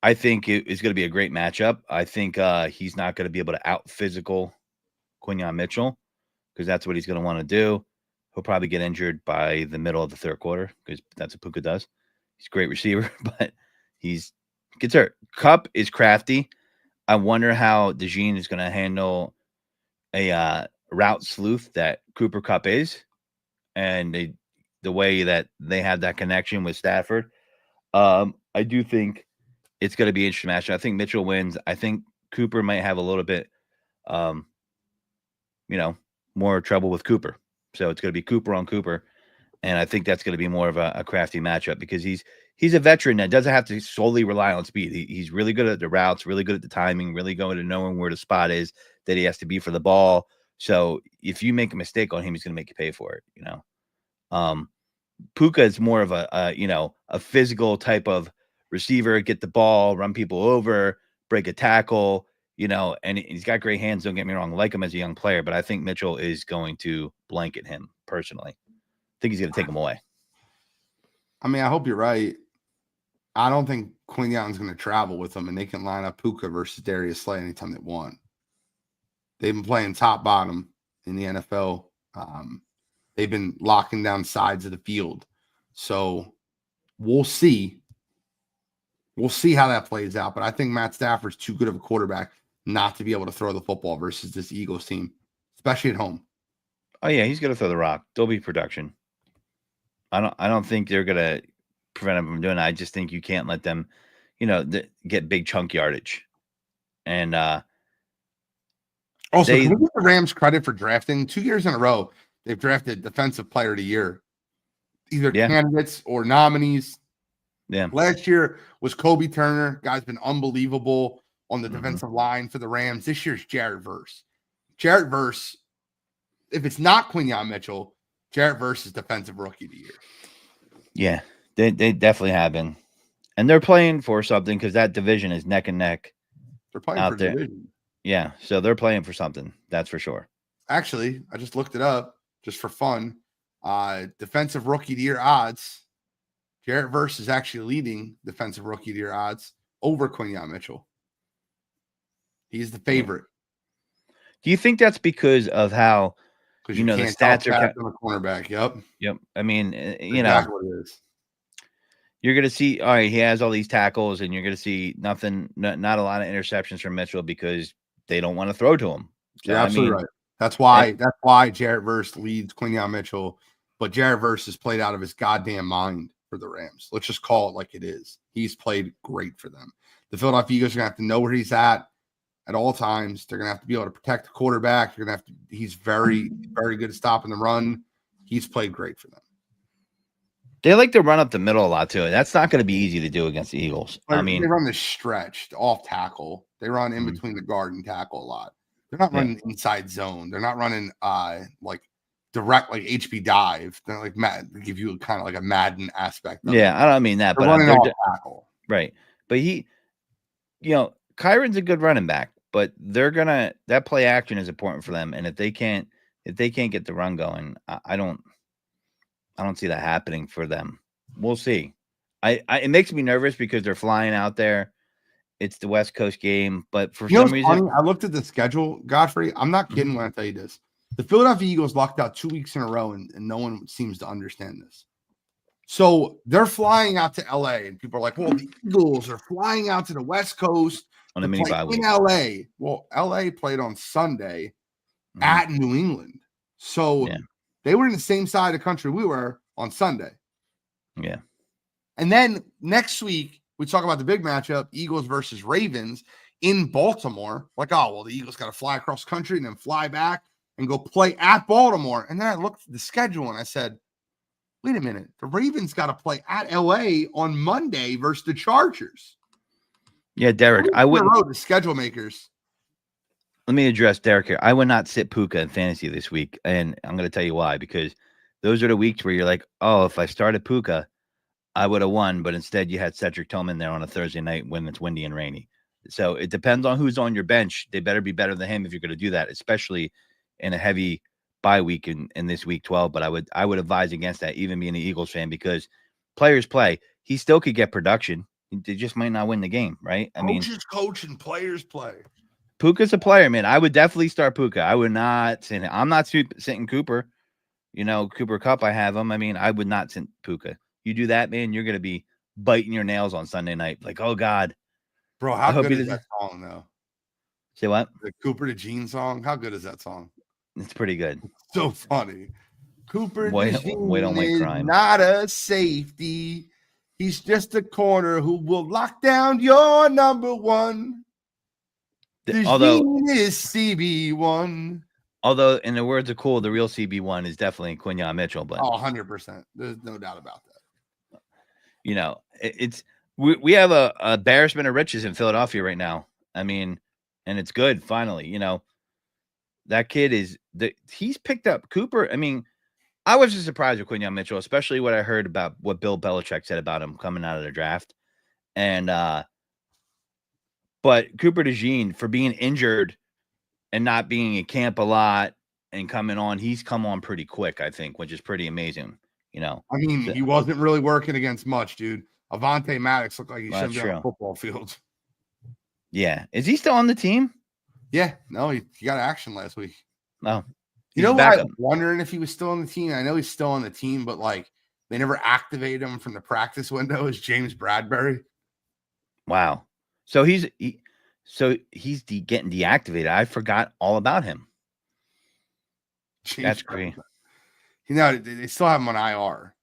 I think is going to be a great matchup. I think he's not going to be able to out physical Quinyon Mitchell because that's what he's going to want to do. He'll probably get injured by the middle of the third quarter because that's what Puka does. He's a great receiver, but he gets hurt. Kupp is crafty. I wonder how DeJean is going to handle a route sleuth that Cooper Kupp is, and the way that they have that connection with Stafford. I do think it's going to be an interesting match. I think Mitchell wins. I think Cooper might have a little bit, more trouble with Cooper. So it's going to be Cooper on Cooper. And I think that's going to be more of a crafty matchup because he's a veteran that doesn't have to solely rely on speed. He's really good at the routes, really good at the timing, really going to knowing where the spot is that he has to be for the ball. So if you make a mistake on him, he's going to make you pay for it. Puka is more of a physical type of receiver, get the ball, run people over, break a tackle, and he's got great hands. Don't get me wrong. I like him as a young player, but I think Mitchell is going to blanket him personally. I think he's going to take him away. I mean, I hope you're right. I don't think Quinyon's going to travel with them, and they can line up Puka versus Darius Slay anytime they want. They've been playing top bottom in the NFL. They've been locking down sides of the field. So we'll see. We'll see how that plays out. But I think Matt Stafford's too good of a quarterback not to be able to throw the football versus this Eagles team, especially at home. Oh, yeah, he's going to throw the rock. There'll be production. I don't think they're going to prevent him from doing it. I just think you can't let them, get big chunk yardage. And also, can we give the Rams credit for drafting 2 years in a row? They've drafted Defensive Player of the Year, either candidates or nominees. Yeah. Last year was Kobe Turner. Guy's been unbelievable on the defensive line for the Rams. This year's Jared Verse. Jared Verse, if it's not Quinyon Mitchell, Jared Verse is Defensive Rookie of the Year. Yeah, they definitely have been. And they're playing for something because that division is neck and neck. They're playing for the division. Yeah, so they're playing for something. That's for sure. Actually, I just looked it up just for fun. Defensive Rookie of the Year odds. Jared Verse is actually leading Defensive Rookie of the Year odds over Quinyon Mitchell. He's the favorite. Do you think that's because of how the stats are on the cornerback? Yep. I mean, exactly what it is. You're going to see. All right, he has all these tackles, and you're going to see not a lot of interceptions from Mitchell because they don't want to throw to him. So, you're absolutely right. That's why Jared Verse leads Quinyon Mitchell, but Jared Verse has played out of his goddamn mind for the Rams. Let's just call it like it is. He's played great for them. The Philadelphia Eagles are going to have to know where he's at all times. They're going to have to be able to protect the quarterback. He's very, very good at stopping the run. He's played great for them. They like to run up the middle a lot too. That's not going to be easy to do against the Eagles. I mean, they run the stretch, the off tackle. They run in between the guard and tackle a lot. They're not running inside zone. They're not running like direct like HB dive. They're like they give you kind of like a Madden aspect. I don't mean that, they're running off tackle. Right. But Kyron's a good running back, but that play action is important for them. And if they can't get the run going, I don't see that happening for them. We'll see. It makes me nervous because they're flying out there. It's the West Coast game, but for some reason, funny? I looked at the schedule, Godfrey. I'm not kidding when I tell you this. The Philadelphia Eagles locked out 2 weeks in a row, and no one seems to understand this. So they're flying out to LA, and people are like, well, the Eagles are flying out to the West Coast on to a mini play bye in week. LA. Well, LA played on Sunday Mhm. at New England. So Yeah. they were in the same side of the country we were on Sunday. Yeah. And then next week, we talk about the big matchup, Eagles versus Ravens in Baltimore. Like, oh, well, the Eagles got to fly across country and then fly back and go play at Baltimore. And then I looked at the schedule and I said, wait a minute. The Ravens got to play at LA on Monday versus the Chargers. Yeah, Derek, I wouldn't. The schedule makers. Let me address Derek here. I would not sit Puka in fantasy this week, and I'm going to tell you why. Because those are the weeks where you're like, oh, if I started Puka, I would have won, but instead you had Cedric Tillman there on a Thursday night when it's windy and rainy. So it depends on who's on your bench. They better be better than him if you're going to do that, especially in a heavy bye week in this week 12. But I would advise against that, even being an Eagles fan, because players play. He still could get production. They just might not win the game, right? I mean, coaches coach and players play. Puka's a player, man. I would definitely start Puka. I would not sit him. I'm not sitting Cooper. Cooper Kupp, I have him. I mean, I would not sit Puka. You do that, man, you're going to be biting your nails on Sunday night. Like, oh, God. Bro, how good is that song, though? Say what? The Cooper DeJean song. How good is that song? It's pretty good. It's so funny. Cooper DeJean is crime. Not a safety. He's just a corner who will lock down your number one. DeJean is CB1. Although, in the words of Cool, the real CB1 is definitely Quinyon Mitchell. But 100%. There's no doubt about that. We have a embarrassment of riches in Philadelphia right now. I mean, and it's good, finally. That kid he's picked up Cooper. I mean, I was just surprised with Quinyon Mitchell, especially what I heard about what Bill Belichick said about him coming out of the draft. And, but Cooper DeJean, for being injured and not being in camp a lot and coming on, he's come on pretty quick, I think, which is pretty amazing. I mean, he wasn't really working against much, dude. Avonte Maddox looked like he shouldn't be on the football field. Yeah. Is he still on the team? Yeah. No, he got action last week. No. I'm wondering if he was still on the team. I know he's still on the team, but they never activated him from the practice window as James Bradbury. Wow. So he's getting deactivated. I forgot all about him. That's great. They still have him on IR.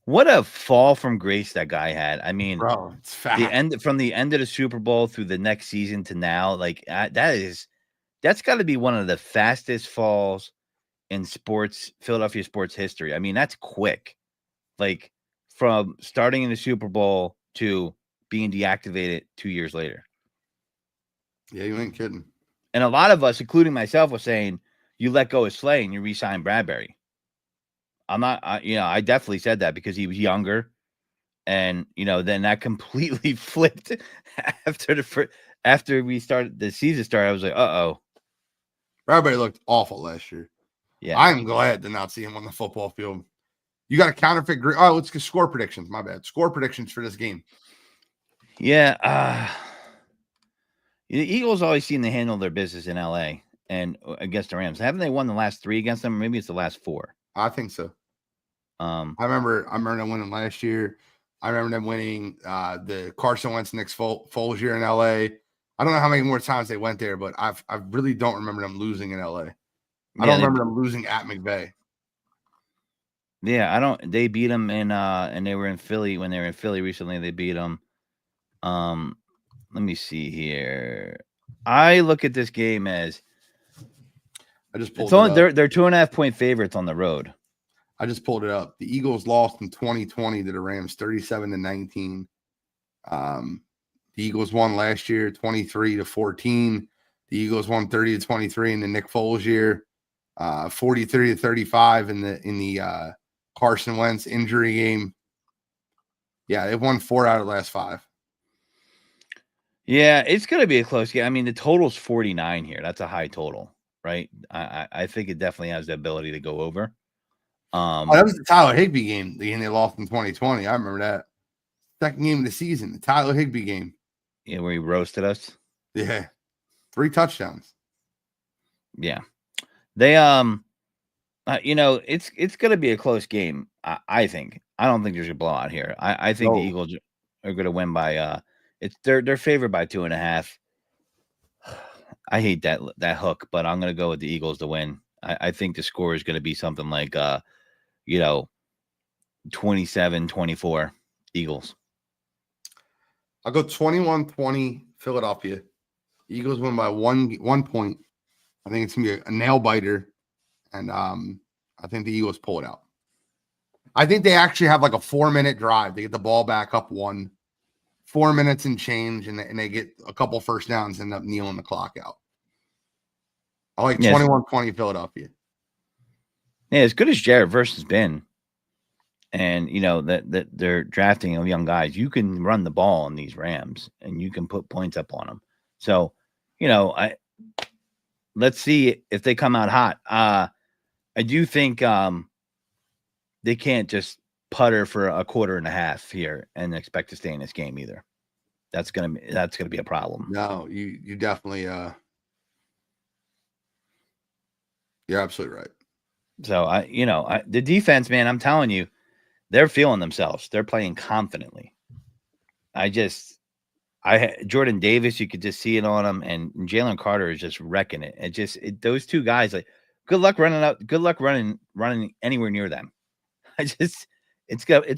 What a fall from grace that guy had. I mean, bro, it's fast. From the end of the Super Bowl through the next season to now, that's got to be one of the fastest falls in Philadelphia sports history. I mean, that's quick. Like from starting in the Super Bowl to being deactivated 2 years later. Yeah, you ain't kidding. And a lot of us, including myself, was saying you let go of Slay and you re-sign Bradbury. I'm not, I definitely said that because he was younger, and then that completely flipped after we started the season started. I was like, uh-oh. Bradbury looked awful last year. Yeah, I'm glad to not see him on the football field. You got a counterfeit. Oh, let's get score predictions. My bad. Score predictions for this game. Yeah, the Eagles always seem to handle their business in LA and against the Rams. Haven't they won the last 3 against them? Or maybe it's the last 4. I think so. I remember them winning last year. I remember them winning the Carson Wentz, Nick Foles year in LA. I don't know how many more times they went there, but I really don't remember them losing in LA. I don't remember them losing at McVay. Yeah, I don't. They beat them and they were in Philly when they were in Philly recently. They beat them. Let me see here. I look at this game as I just pulled it's only they're 2.5 point favorites on the road. I just pulled it up. The Eagles lost in 2020 to the Rams 37-19. The Eagles won last year 23-14. The Eagles won 30-23 in the Nick Foles year, 43-35 in the Carson Wentz injury game. Yeah, they've won 4 out of the last 5. Yeah, it's going to be a close game. I mean, the total's 49 here. That's a high total, right? I think it definitely has the ability to go over. That was the Tyler Higbee game. The game they lost in 2020. I remember that. Second game of the season, the Tyler Higbee game. Yeah, where he roasted us. Yeah, 3 touchdowns. Yeah, they it's going to be a close game. I think. I don't think there's a blowout here. I think the No. Eagles are going to win by they're favored by 2.5. I hate that hook, but I'm going to go with the Eagles to win. I think the score is going to be something like 27-24 Eagles. I'll go 21-20 Philadelphia. Eagles win by one point. I think it's gonna be a nail biter, and I think the Eagles pull it out. I think they actually have like a 4-minute drive. They get the ball back up 4 minutes and change, and they get a couple first downs and end up kneeling the clock out. I like 21-20 Philadelphia. Yeah, as good as Jared Verse has been, and that they're drafting young guys, you can run the ball on these Rams and you can put points up on them. So, let's see if they come out hot. I do think they can't just putter for a quarter and a half here and expect to stay in this game either. That's gonna be a problem. No, you definitely you're absolutely right. So the defense, man, I'm telling you, they're feeling themselves. They're playing confidently. Jordan Davis, you could just see it on him, and Jalen Carter is just wrecking it. Those two guys, like, good luck running out. Good luck running anywhere near them. It's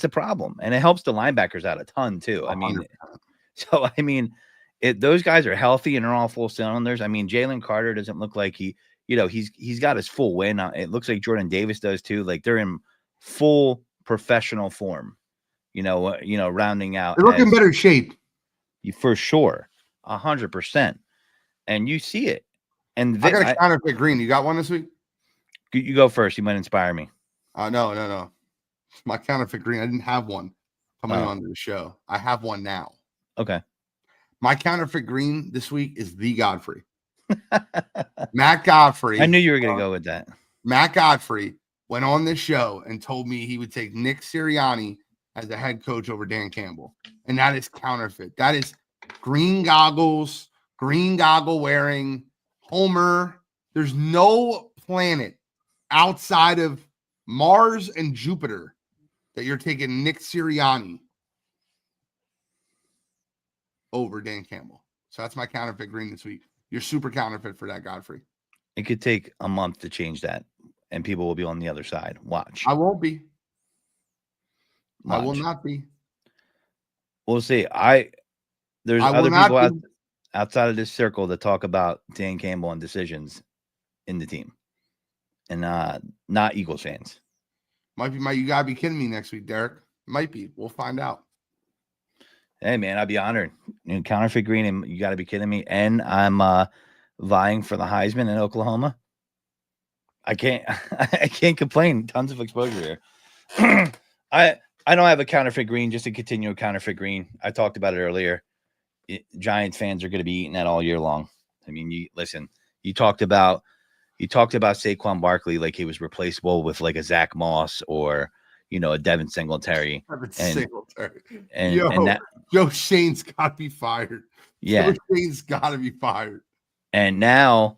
a problem, and it helps the linebackers out a ton too. 100%. Those guys are healthy and they're all full cylinders. Jalen Carter doesn't look like he's got his full win. It looks like Jordan Davis does too. Like, they're in full professional form. Rounding out. They look in better shape. For sure, 100%, and you see it. And I got a counterfeit green. You got one this week? You go first. You might inspire me. No. My counterfeit green. I didn't have one coming on to the show. I have one now. Okay. My counterfeit green this week is the Godfrey. Matt Godfrey. I knew you were going to go with that. Matt Godfrey went on this show and told me he would take Nick Sirianni as the head coach over Dan Campbell. And that is counterfeit. That is green goggles, green goggle wearing, Homer. There's no planet outside of Mars and Jupiter that you're taking Nick Sirianni over Dan Campbell. So that's my counterfeit green this week. You're super counterfeit for that, Godfrey. It could take a month to change that, and people will be on the other side. Watch. I won't be. I will not be. We'll see. There's other people outside of this circle that talk about Dan Campbell and decisions in the team, and not Eagles fans. Might be you gotta be kidding me next week, Derek. Might be. We'll find out. Hey, man, I'd be honored. Counterfeit green, and you got to be kidding me. And I'm vying for the Heisman in Oklahoma. I can't complain. Tons of exposure here. I don't have a counterfeit green, just a continual counterfeit green. I talked about it earlier. Giants fans are going to be eating that all year long. You talked about Saquon Barkley like he was replaceable with like a Zach Moss or a Devin Singletary. And Joe Shane's got to be fired. Yeah, Joe Shane's got to be fired. And now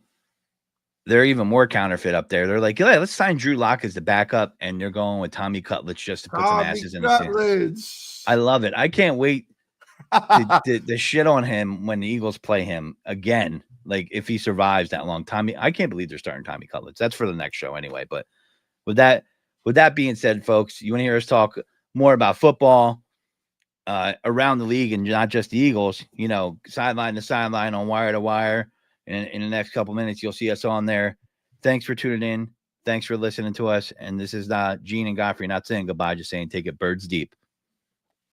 they're even more counterfeit up there. They're like, yeah, let's sign Drew Lock as the backup, and they're going with Tommy Cutlitz just to put some asses in the seat. I love it. I can't wait to shit on him when the Eagles play him again. Like, if he survives that long. I can't believe they're starting Tommy Cutlitz. That's for the next show anyway. But with that being said, folks, you want to hear us talk more about football around the league and not just the Eagles, sideline to sideline, on wire to wire. And in the next couple minutes, you'll see us on there. Thanks for tuning in. Thanks for listening to us. And this is Gene and Godfrey not saying goodbye, just saying take it birds deep.